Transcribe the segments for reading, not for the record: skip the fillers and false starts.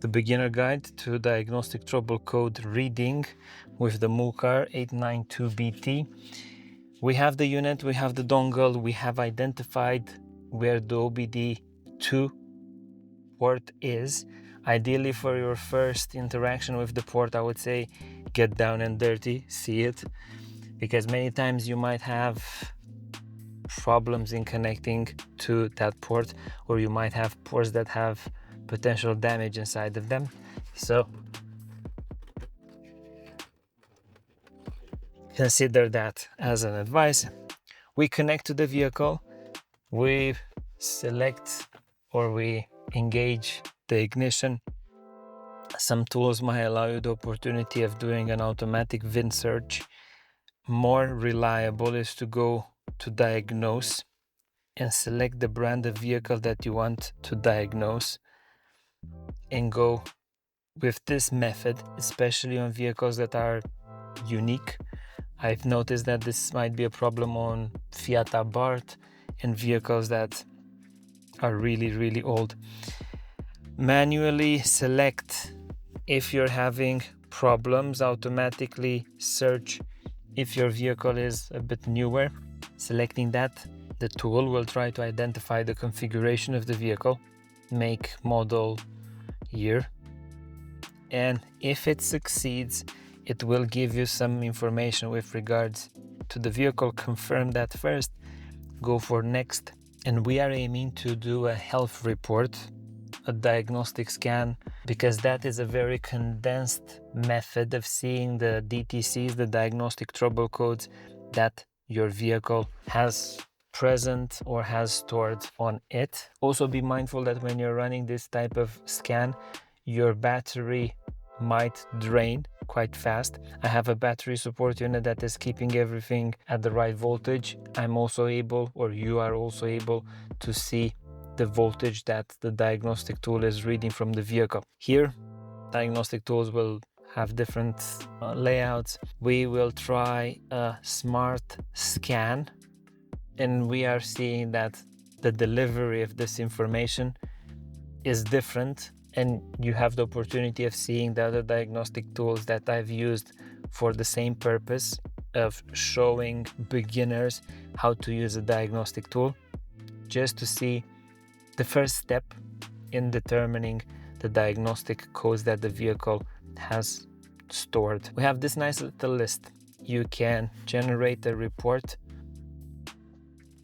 the beginner guide to diagnostic trouble code reading with the Mucar 892BT. We have the unit, we have the dongle, we have identified where the OBD2 port is. Ideally, for your first interaction with the port, I would say get down and dirty, see it, because many times you might have problems in connecting to that port, or you might have ports that have potential damage inside of them. So consider that as an advice. We connect to the vehicle, we select or we engage the ignition. Some tools might allow you the opportunity of doing an automatic VIN search. More reliable is to go to diagnose and select the brand of vehicle that you want to diagnose and go with this method, especially on vehicles that are unique. I've noticed that this might be a problem on Fiat Abarth and vehicles that are really old. Manually select if you're having problems, automatically search if your vehicle is a bit newer. Selecting that, the tool will try to identify the configuration of the vehicle, make, model, year, and if it succeeds, it will give you some information with regards to the vehicle. Confirm that first, go for next, and we are aiming to do a health report, a diagnostic scan, because that is a very condensed method of seeing the DTCs, the diagnostic trouble codes that your vehicle has present or has stored on it. Also be mindful that when you're running this type of scan, your battery might drain quite fast. I have a battery support unit that is keeping everything at the right voltage. I'm also able, or you are also able, to see the voltage that the diagnostic tool is reading from the vehicle. Here, diagnostic tools will have different layouts. We will try a smart scan, and we are seeing that the delivery of this information is different, and you have the opportunity of seeing the other diagnostic tools that I've used for the same purpose of showing beginners how to use a diagnostic tool, just to see the first step in determining the diagnostic codes that the vehicle has stored. We have this nice little list. You can generate a report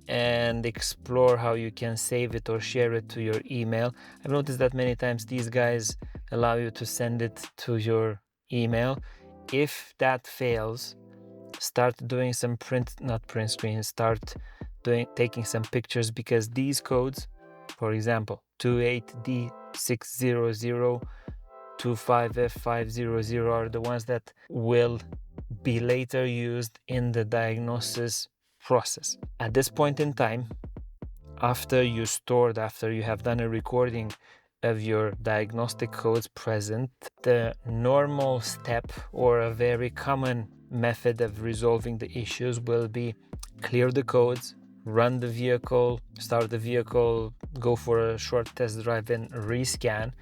and explore how you can save it or share it to your email. I've noticed that many times these guys allow you to send it to your email. If that fails, start doing some taking some pictures, because these codes, for example, 28D600, 25F500, are the ones that will be later used in the diagnosis process. At this point in time, after you have done a recording of your diagnostic codes present, the normal step, or a very common method of resolving the issues, will be clear the codes, run the vehicle, start the vehicle, go for a short test drive and rescan,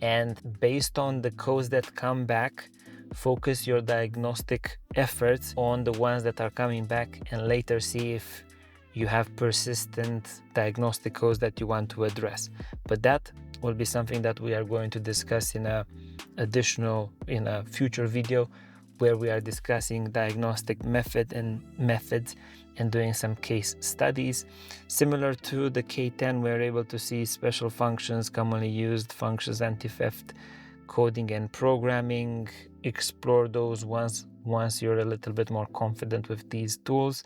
and based on the codes that come back, focus your diagnostic efforts on the ones that are coming back, and later see if you have persistent diagnostic codes that you want to address. But that will be something that we are going to discuss in a future video, where we are discussing diagnostic methods and doing some case studies. Similar to the K10, we're able to see special functions, commonly used functions, anti-theft, coding and programming. Explore those once you're a little bit more confident with these tools.